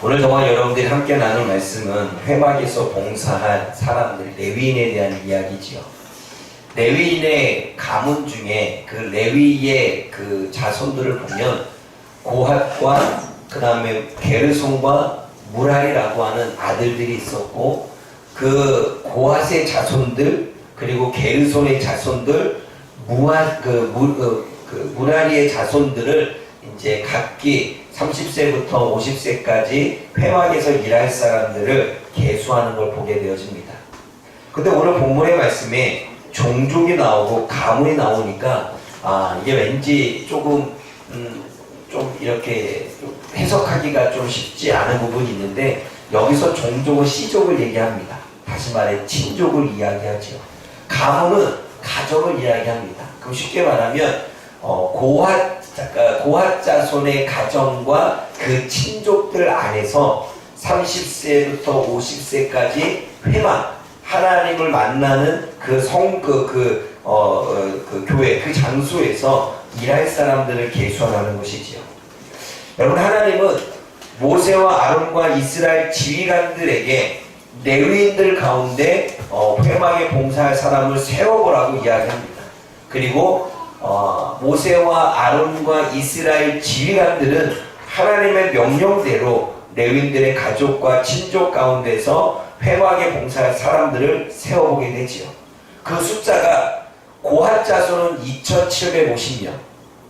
오늘 저와 여러분들이 함께 나눌 말씀은 회막에서 봉사한 사람들, 레위인에 대한 이야기지요. 레위인의 가문 중에 그 레위의 그 자손들을 보면 고핫과 그 다음에 게르손과 무랄이라고 하는 아들들이 있었고, 그 고핫의 자손들 그리고 게르손의 자손들, 무랄이의 자손들을 이제 각기 30세부터 50세까지 회막에서 일할 사람들을 계수하는 걸 보게 되어집니다. 근데 오늘 본문의 말씀에 종족이 나오고 가문이 나오니까 이게 왠지 조금 좀 이렇게 해석하기가 좀 쉽지 않은 부분이 있는데, 여기서 종족은 씨족을 얘기합니다. 다시 말해 친족을 이야기하죠. 가문은 가정을 이야기합니다. 그럼 쉽게 말하면 고핫 자손의 가정과 그 친족들 안에서 30세부터 50세까지 회막, 하나님을 만나는 그 교회, 그 장소에서 일할 사람들을 계수하는 것이지요. 여러분, 하나님은 모세와 아론과 이스라엘 지휘관들에게 레위인들 가운데 회막에 봉사할 사람을 세워보라고 이야기합니다. 그리고 모세와 아론과 이스라엘 지휘관들은 하나님의 명령대로 레위인들의 가족과 친족 가운데서 회막에 봉사할 사람들을 세워보게 되지요. 그 숫자가 고핫 자손은 2750명,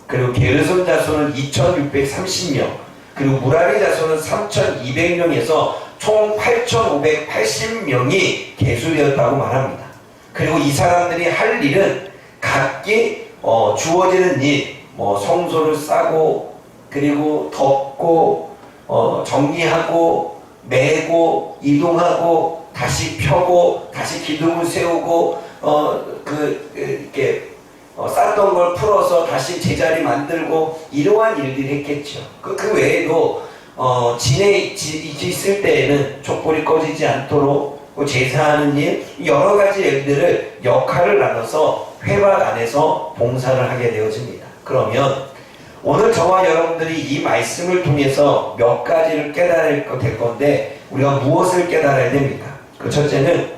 그리고 게르손 자손은 2630명, 그리고 무라리 자손은 3200명에서 총 8580명이 계수되었다고 말합니다. 그리고 이 사람들이 할 일은 각기 주어지는 일, 성소를 싸고, 그리고 덮고, 정리하고, 메고, 이동하고, 다시 펴고, 다시 기둥을 세우고, 이렇게 쌌던 걸 풀어서 다시 제자리 만들고, 이러한 일들을 했겠죠. 그 외에도 진에 있을 때에는 촛불이 꺼지지 않도록 제사하는 일, 여러 가지 일들을 역할을 나눠서 회막 안에서 봉사를 하게 되어집니다. 그러면 오늘 저와 여러분들이 이 말씀을 통해서 몇 가지를 깨달을 될 건데, 우리가 무엇을 깨달아야 됩니까? 그 첫째는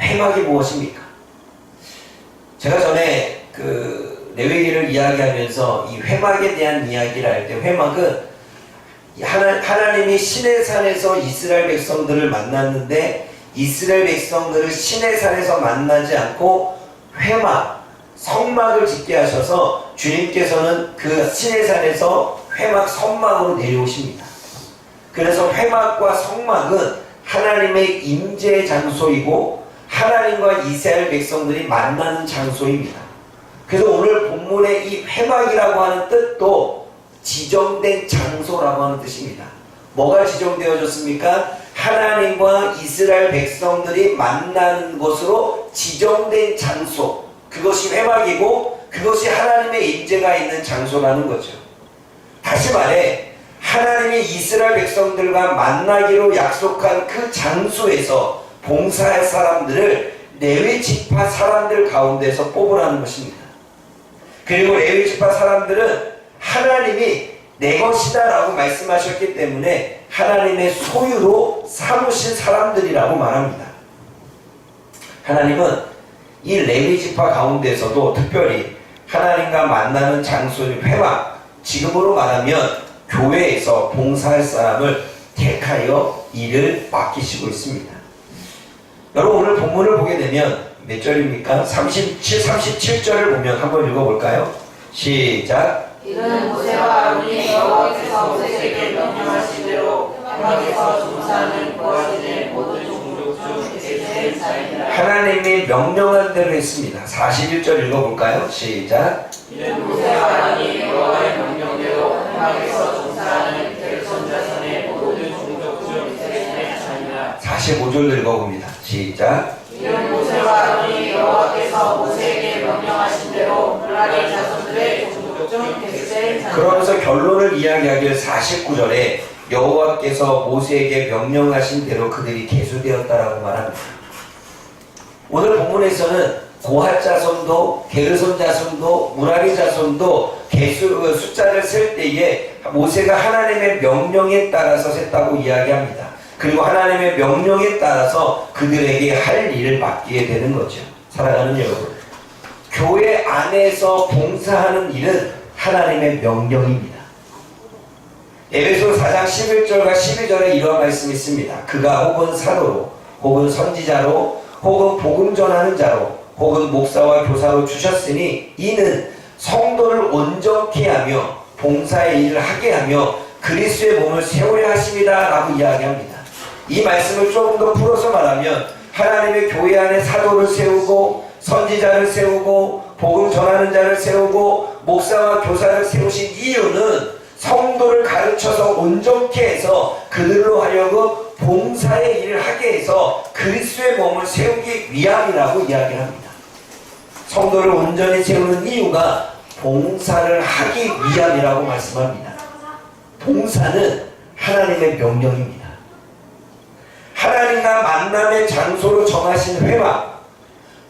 회막이 무엇입니까? 제가 전에 레위기를 이야기하면서 이 회막에 대한 이야기를 할 때, 회막은 하나님이 시내산에서 이스라엘 백성들을 만났는데, 이스라엘 백성들을 시내산에서 만나지 않고 회막, 성막을 짓게 하셔서 주님께서는 그 시내산에서 회막 성막으로 내려오십니다. 그래서 회막과 성막은 하나님의 임재 장소이고 하나님과 이스라엘 백성들이 만나는 장소입니다. 그래서 오늘 본문의 이 회막이라고 하는 뜻도 지정된 장소라고 하는 뜻입니다. 뭐가 지정되어졌습니까? 하나님과 이스라엘 백성들이 만나는 곳으로 지정된 장소, 그것이 회막이고 그것이 하나님의 임재가 있는 장소라는 거죠. 다시 말해 하나님이 이스라엘 백성들과 만나기로 약속한 그 장소에서 봉사할 사람들을 레위 지파 사람들 가운데서 뽑으라는 것입니다. 그리고 레위 지파 사람들은 하나님이 내 것이다 라고 말씀하셨기 때문에 하나님의 소유로 삼으신 사람들이라고 말합니다. 하나님은 이 레위 지파 가운데서도 특별히 하나님과 만나는 장소인 회막, 지금으로 말하면 교회에서 봉사할 사람을 택하여 일을 맡기시고 있습니다. 여러분, 오늘 본문을 보게 되면 몇 절입니까? 37절을 보면 한번 읽어볼까요? 시작. 이는 모세와 아론이 여호와께서 모세에게 명령하신 대로 회막에서 종사하는 거하신의 모든 종족 중 계수된 자이니라. 하나님이 명령한 대로 했습니다. 41절 읽어볼까요? 시작. 이는 모세와 아론이 여호와의 명령대로 회막에서 종사하는 게르손 자손의 모든 종족 중 계수된 자이니라. 45절 읽어봅니다. 시작. 이는 모세와 아론이 여호와께서 모세에게 명령하신 대로 무라리 자손들의 종족 중 계수된 자이니라. 그러면서 결론을 이야기하길 49절에 여호와께서 모세에게 명령하신 대로 그들이 계수되었다라고 말합니다. 오늘 본문에서는 고핫 자손도 게르손 자손도 무라리 자손도 숫자를 셀 때에 모세가 하나님의 명령에 따라서 셌다고 이야기합니다. 그리고 하나님의 명령에 따라서 그들에게 할 일을 맡기게 되는 거죠. 사랑하는 여러분, 교회 안에서 봉사하는 일은 하나님의 명령입니다. 에베소 4장 11절과 12절에 이러한 말씀이 있습니다. 그가 혹은 사도로 혹은 선지자로 혹은 복음 전하는 자로 혹은 목사와 교사로 주셨으니 이는 성도를 온전케 하며 봉사의 일을 하게 하며 그리스도의 몸을 세우려 하십니다 라고 이야기합니다. 이 말씀을 조금 더 풀어서 말하면 하나님의 교회 안에 사도를 세우고 선지자를 세우고 복음 전하는 자를 세우고 목사와 교사를 세우신 이유는 성도를 가르쳐서 온전케 해서 그들로 하여금 봉사의 일을 하게 해서 그리스도의 몸을 세우기 위함이라고 이야기합니다. 성도를 온전히 세우는 이유가 봉사를 하기 위함이라고 말씀합니다. 봉사는 하나님의 명령입니다. 하나님과 만남의 장소로 정하신 회막,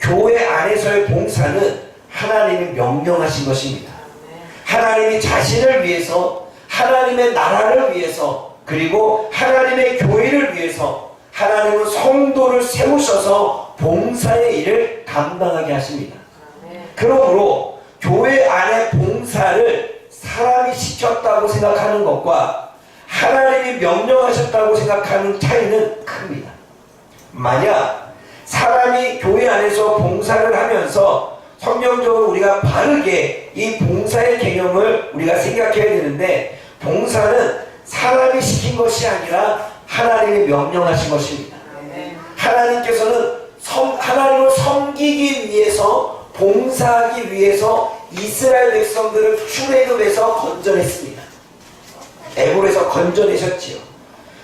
교회 안에서의 봉사는 하나님이 명령하신 것입니다. 하나님이 자신을 위해서, 하나님의 나라를 위해서, 그리고 하나님의 교회를 위해서 하나님은 성도를 세우셔서 봉사의 일을 감당하게 하십니다. 그러므로 교회 안의 봉사를 사람이 시켰다고 생각하는 것과 하나님이 명령하셨다고 생각하는 차이는 큽니다. 만약 사람이 교회 안에서 봉사를 하면서 성경적으로 우리가 바르게 이 봉사의 개념을 우리가 생각해야 되는데, 봉사는 사람이 시킨 것이 아니라 하나님이 명령하신 것입니다. 하나님께서는 하나님을 섬기기 위해서, 봉사하기 위해서 이스라엘 백성들을 출애굽에서 건져냈습니다. 애굽에서 건져내셨지요.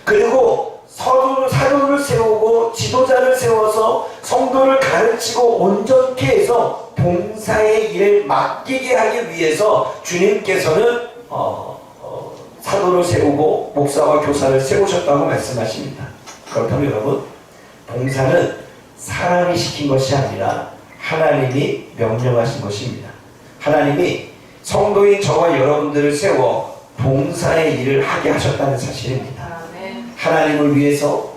그리고 사도를 세우고 지도자를 세워서 성도를 가르치고 온전케 해서 봉사의 일을 맡기게 하기 위해서 주님께서는 사도를 세우고 목사와 교사를 세우셨다고 말씀하십니다. 그렇다면 여러분, 봉사는 사람이 시킨 것이 아니라 하나님이 명령하신 것입니다. 하나님이 성도인 저와 여러분들을 세워 봉사의 일을 하게 하셨다는 사실입니다. 하나님을 위해서,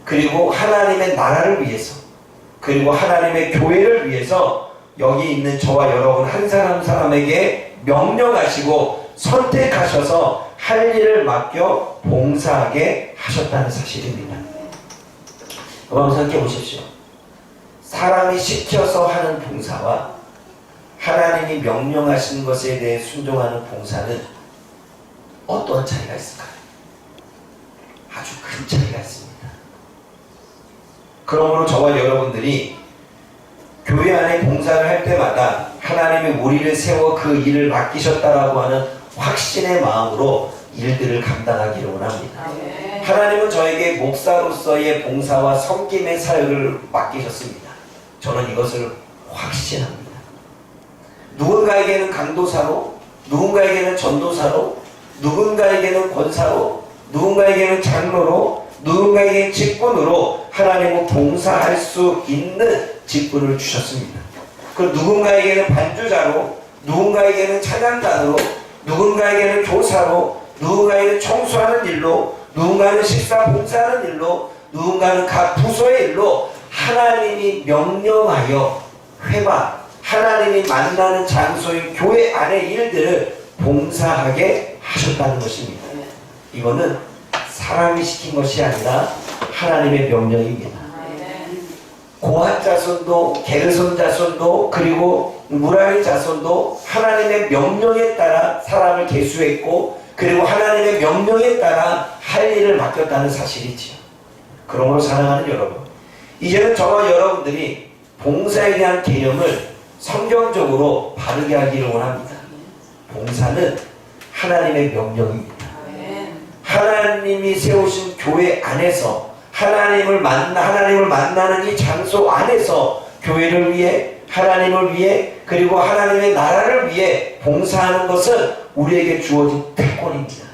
그리고 하나님의 나라를 위해서, 그리고 하나님의 교회를 위해서 여기 있는 저와 여러분 한 사람 한 사람에게 명령하시고 선택하셔서 할 일을 맡겨 봉사하게 하셨다는 사실입니다. 여러분 생각해 보십시오. 사람이 시켜서 하는 봉사와 하나님이 명령하신 것에 대해 순종하는 봉사는 어떤 차이가 있을까요? 아주 큰 차이가 있습니다. 그러므로 저와 여러분들이 교회 안에 봉사를 할 때마다 하나님이 우리를 세워 그 일을 맡기셨다라고 하는 확신의 마음으로 일들을 감당하기를 원합니다. 하나님은 저에게 목사로서의 봉사와 섬김의 사역을 맡기셨습니다. 저는 이것을 확신합니다. 누군가에게는 강도사로, 누군가에게는 전도사로, 누군가에게는 권사로, 누군가에게는 장로로, 누군가에게는 직분으로 하나님은 봉사할 수 있는 직분을 주셨습니다. 그리고 누군가에게는 반주자로, 누군가에게는 찬양단으로, 누군가에게는 교사로, 누군가에게는 청소하는 일로, 누군가는 식사 봉사하는 일로, 누군가는 각 부서의 일로 하나님이 명령하여 회막, 하나님이 만나는 장소인 교회 안의 일들을 봉사하게 하셨다는 것입니다. 이거는 사람이 시킨 것이 아니라 하나님의 명령입니다. 고핫 자손도 게르손 자손도 그리고 무라리 자손도 하나님의 명령에 따라 사람을 계수했고, 그리고 하나님의 명령에 따라 할 일을 맡겼다는 사실이지요. 그러므로 사랑하는 여러분, 이제는 저와 여러분들이 봉사에 대한 개념을 성경적으로 바르게 하기를 원합니다. 봉사는 하나님의 명령입니다. 하나님이 세우신 교회 안에서 하나님을 만나는 이 장소 안에서 교회를 위해, 하나님을 위해, 그리고 하나님의 나라를 위해 봉사하는 것은 우리에게 주어진 특권입니다.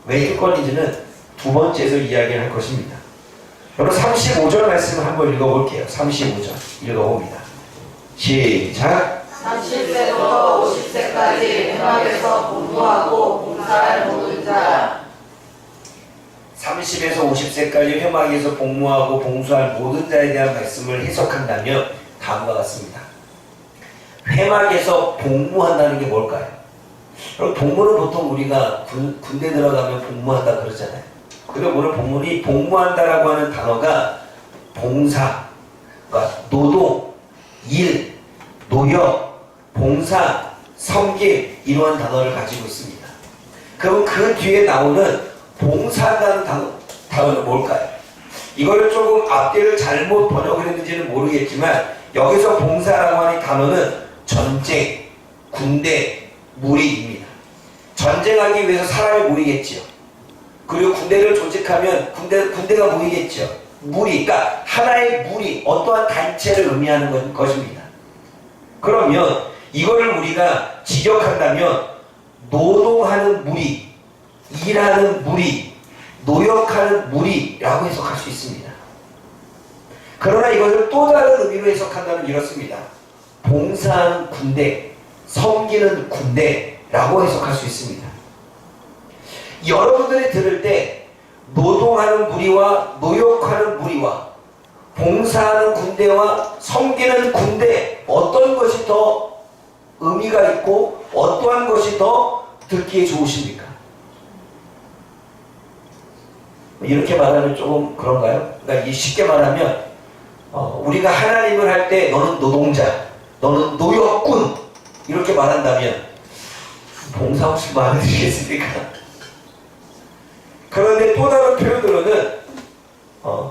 왜 특권인지는 두 번째에서 이야기를 할 것입니다. 여러분 35절 말씀을 한번 읽어볼게요. 35절 읽어봅니다. 시작. 30세부터 50세까지 회막에서 공부하고 봉사할 모든 자. 30에서 50세까지 회막에서 복무하고 봉사할 모든 자에 대한 말씀을 해석한다면 다음과 같습니다. 회막에서 복무한다는 게 뭘까요? 그럼 복무는 보통 우리가 군대 들어가면 복무한다 그러잖아요. 그리고 오늘 본문이 복무한다라고 하는 단어가 봉사, 그러니까 노동, 일, 노역, 봉사, 섬김 이러한 단어를 가지고 있습니다. 그럼 그 뒤에 나오는 봉사라는 단어는 뭘까요? 이거를 조금 앞뒤를 잘못 번역을 했는지는 모르겠지만 여기서 봉사라고 하는 단어는 전쟁, 군대, 무리입니다. 전쟁하기 위해서 사람이 모이겠지요. 그리고 군대를 조직하면 군대가 모이겠죠. 무리, 그러니까 하나의 무리, 어떠한 단체를 의미하는 것입니다. 그러면 이거를 우리가 직역한다면 노동하는 무리, 일하는 무리, 노역하는 무리라고 해석할 수 있습니다. 그러나 이것을 또 다른 의미로 해석한다면 이렇습니다. 봉사하는 군대, 섬기는 군대라고 해석할 수 있습니다. 여러분들이 들을 때 노동하는 무리와 노역하는 무리와 봉사하는 군대와 섬기는 군대 어떤 것이 더 의미가 있고 어떠한 것이 더 듣기에 좋으십니까? 이렇게 말하면 조금 그런가요? 그러니까 쉽게 말하면 우리가 하나님을 할 때 너는 노동자, 너는 노역군 이렇게 말한다면 봉사 혹시 마음에 드시겠습니까? 그런데 또 다른 표현으로는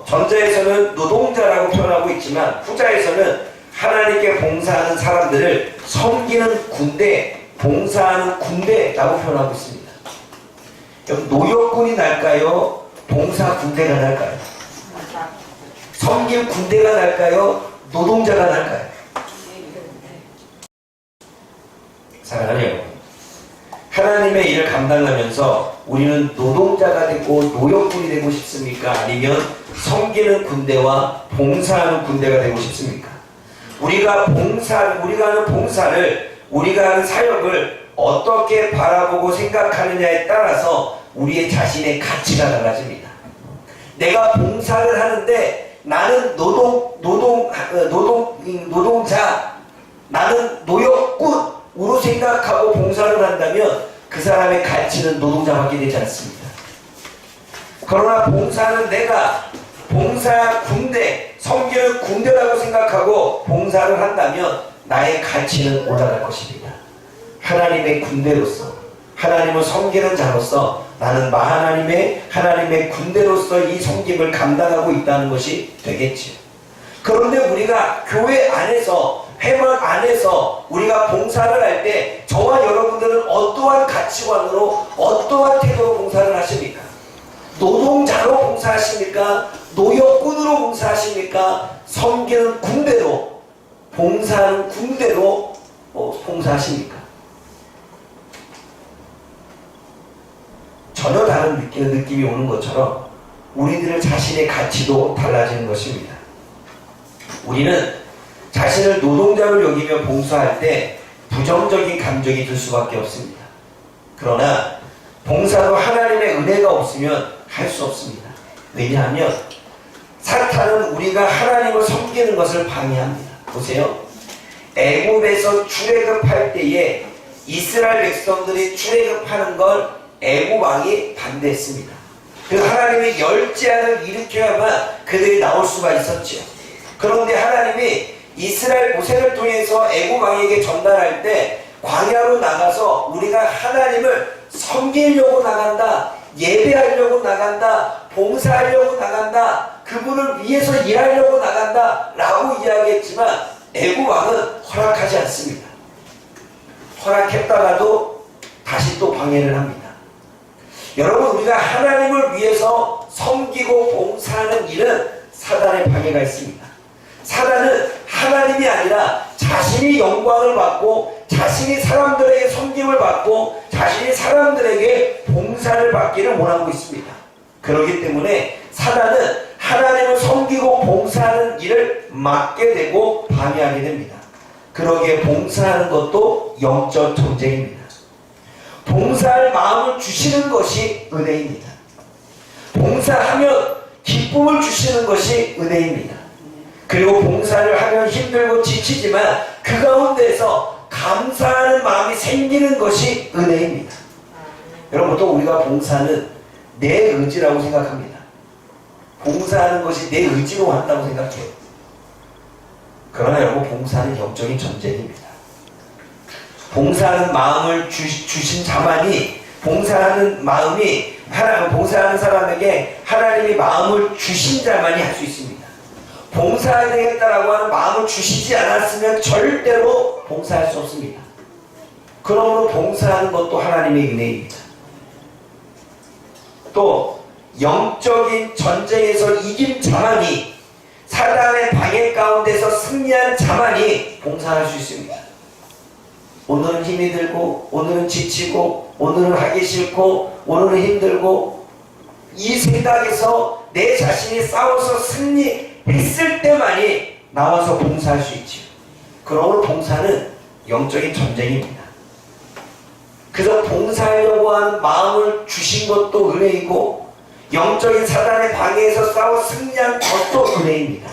전자에서는 노동자라고 표현하고 있지만 후자에서는 하나님께 봉사하는 사람들을 섬기는 군대, 봉사하는 군대라고 표현하고 있습니다. 노역군이 날까요? 봉사 군대가 날까요? 섬김 군대가 날까요? 노동자가 날까요? 사랑하는 여러분, 하나님의 일을 감당하면서 우리는 노동자가 되고 노역군이 되고 싶습니까? 아니면 섬기는 군대와 봉사하는 군대가 되고 싶습니까? 우리가 하는 봉사를, 우리가 하는 사역을 어떻게 바라보고 생각하느냐에 따라서 우리의 자신의 가치가 달라집니다. 내가 봉사를 하는데 나는 노동자, 나는 노역군으로 생각하고 봉사를 한다면 그 사람의 가치는 노동자밖에 되지 않습니다. 그러나 봉사는 내가 봉사 군대, 섬기는 군대라고 생각하고 봉사를 한다면 나의 가치는 올라갈 것입니다. 하나님의 군대로서, 하나님을 섬기는 자로서 나는 하나님의 군대로서 이 섬김을 감당하고 있다는 것이 되겠지요. 그런데 우리가 교회 안에서, 회막 안에서 우리가 봉사를 할 때 저와 여러분들은 어떠한 가치관으로, 어떠한 태도로 봉사를 하십니까? 노동자로 봉사하십니까? 노역군으로 봉사하십니까? 섬기는 군대로, 봉사하는 군대로 봉사하십니까? 전혀 다른 느낌이 오는 것처럼 우리들의 자신의 가치도 달라지는 것입니다. 우리는 자신을 노동자로 여기며 봉사할 때 부정적인 감정이 들 수밖에 없습니다. 그러나 봉사도 하나님의 은혜가 없으면 할 수 없습니다. 왜냐하면 사탄은 우리가 하나님을 섬기는 것을 방해합니다. 보세요. 애굽에서 출애굽할 때에 이스라엘 백성들이 출애굽하는 걸 애굽 왕이 반대했습니다. 그 하나님이 열재앙을 일으켜야만 그들이 나올 수가 있었죠. 그런데 하나님이 이스라엘 모세를 통해서 애굽 왕에게 전달할 때 광야로 나가서 우리가 하나님을 섬기려고 나간다, 예배하려고 나간다, 봉사하려고 나간다, 그분을 위해서 일하려고 나간다 라고 이야기했지만 애굽 왕은 허락하지 않습니다. 허락했다가도 다시 또 방해를 합니다. 여러분, 우리가 하나님을 위해서 섬기고 봉사하는 일은 사단의 방해가 있습니다. 사단은 하나님이 아니라 자신이 영광을 받고 자신이 사람들에게 섬김을 받고 자신이 사람들에게 봉사를 받기를 원하고 있습니다. 그렇기 때문에 사단은 하나님을 섬기고 봉사하는 일을 막게 되고 방해하게 됩니다. 그러기에 봉사하는 것도 영적 전쟁입니다. 봉사할 마음을 주시는 것이 은혜입니다. 봉사하면 기쁨을 주시는 것이 은혜입니다. 그리고 봉사를 하면 힘들고 지치지만 그 가운데서 감사하는 마음이 생기는 것이 은혜입니다. 여러분, 또 우리가 봉사는 내 의지라고 생각합니다. 봉사하는 것이 내 의지로 한다고 생각해요. 그러나 여러분, 봉사는 영적인 전쟁입니다. 봉사하는 마음을 주신 자만이, 봉사하는 마음이 봉사하는 사람에게 하나님이 마음을 주신 자만이 할 수 있습니다. 봉사해야 되겠다라고 하는 마음을 주시지 않았으면 절대로 봉사할 수 없습니다. 그러므로 봉사하는 것도 하나님의 은혜입니다. 또 영적인 전쟁에서 이긴 자만이, 사단의 방해 가운데서 승리한 자만이 봉사할 수 있습니다. 오늘은 힘이 들고, 오늘은 지치고, 오늘은 하기 싫고, 오늘은 힘들고, 이 생각에서 내 자신이 싸워서 승리했을 때만이 나와서 봉사할 수 있지요. 그러므로 봉사는 영적인 전쟁입니다. 그래서 봉사하려고 하는 마음을 주신 것도 은혜이고, 영적인 사단의 방해에서 싸워 승리한 것도 은혜입니다.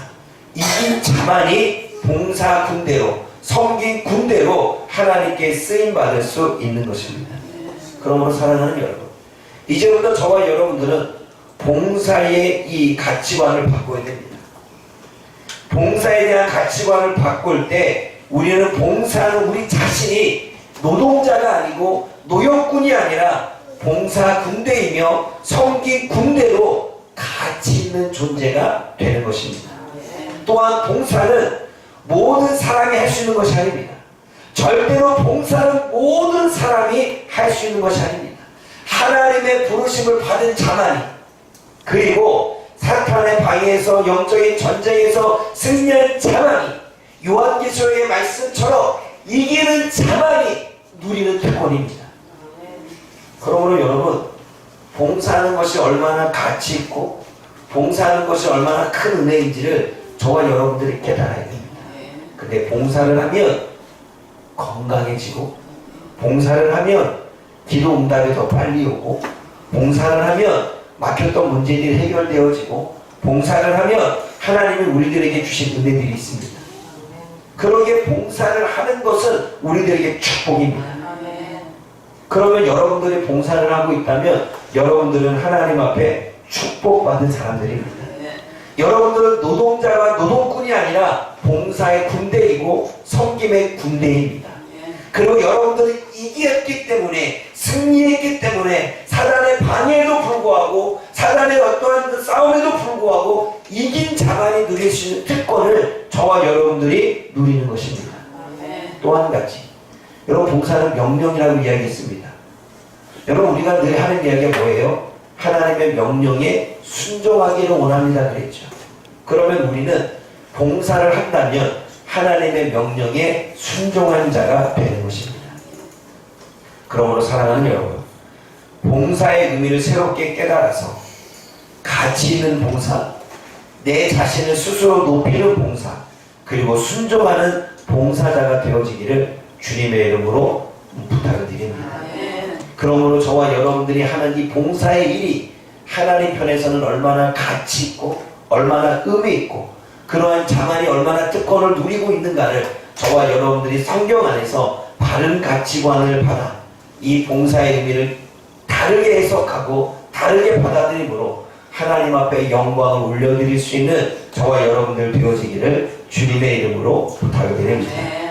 이긴 자만이 봉사 군대로, 섬긴 군대로 하나님께 쓰임받을 수 있는 것입니다. 그러므로 사랑하는 여러분, 이제부터 저와 여러분들은 봉사의 이 가치관을 바꿔야 됩니다. 봉사에 대한 가치관을 바꿀 때 우리는 봉사하는 우리 자신이 노동자가 아니고 노역군이 아니라 봉사 군대이며 섬긴 군대로 가치 있는 존재가 되는 것입니다. 또한 봉사는 모든 사람이 할 수 있는 것이 아닙니다. 절대로 봉사는 모든 사람이 할 수 있는 것이 아닙니다. 하나님의 부르심을 받은 자만이, 그리고 사탄의 방해에서 영적인 전쟁에서 승리한 자만이, 요한계시록의 말씀처럼 이기는 자만이 누리는 특권입니다. 그러므로 여러분, 봉사하는 것이 얼마나 가치 있고 봉사하는 것이 얼마나 큰 은혜인지를 저와 여러분들이 깨달아야 됩니다. 근데 봉사를 하면 건강해지고, 봉사를 하면 기도 응답이 더 빨리 오고, 봉사를 하면 막혔던 문제들이 해결되어지고, 봉사를 하면 하나님이 우리들에게 주신 은혜들이 있습니다. 그러기에 봉사를 하는 것은 우리들에게 축복입니다. 그러면 여러분들이 봉사를 하고 있다면 여러분들은 하나님 앞에 축복받은 사람들입니다. 여러분들은 노동자와 노동꾼이 아니라 봉사의 군대이고 섬김의 군대입니다. 그리고 여러분들은 이겼기 때문에, 승리했기 때문에 사단의 방해에도 불구하고, 사단의 어떠한 그 싸움에도 불구하고 이긴 자만이 누릴 수 있는 특권을 저와 여러분들이 누리는 것입니다. 또 한 가지, 여러분, 봉사는 명령이라고 이야기했습니다. 여러분, 우리가 늘 하는 이야기가 뭐예요? 하나님의 명령에 순종하기를 원합니다 그랬죠. 그러면 우리는 봉사를 한다면 하나님의 명령에 순종한 자가 되는 것입니다. 그러므로 사랑하는 여러분, 봉사의 의미를 새롭게 깨달아서 가치 있는 봉사, 내 자신을 스스로 높이는 봉사, 그리고 순종하는 봉사자가 되어지기를 주님의 이름으로 부탁을 드립니다. 그러므로 저와 여러분들이 하는 이 봉사의 일이 하나님 편에서는 얼마나 가치 있고 얼마나 의미 있고 그러한 자만이 얼마나 특권을 누리고 있는가를 저와 여러분들이 성경 안에서 바른 가치관을 받아 이 봉사의 의미를 다르게 해석하고 다르게 받아들임으로 하나님 앞에 영광을 올려드릴 수 있는 저와 여러분들 되어지기를 주님의 이름으로 부탁을 드립니다.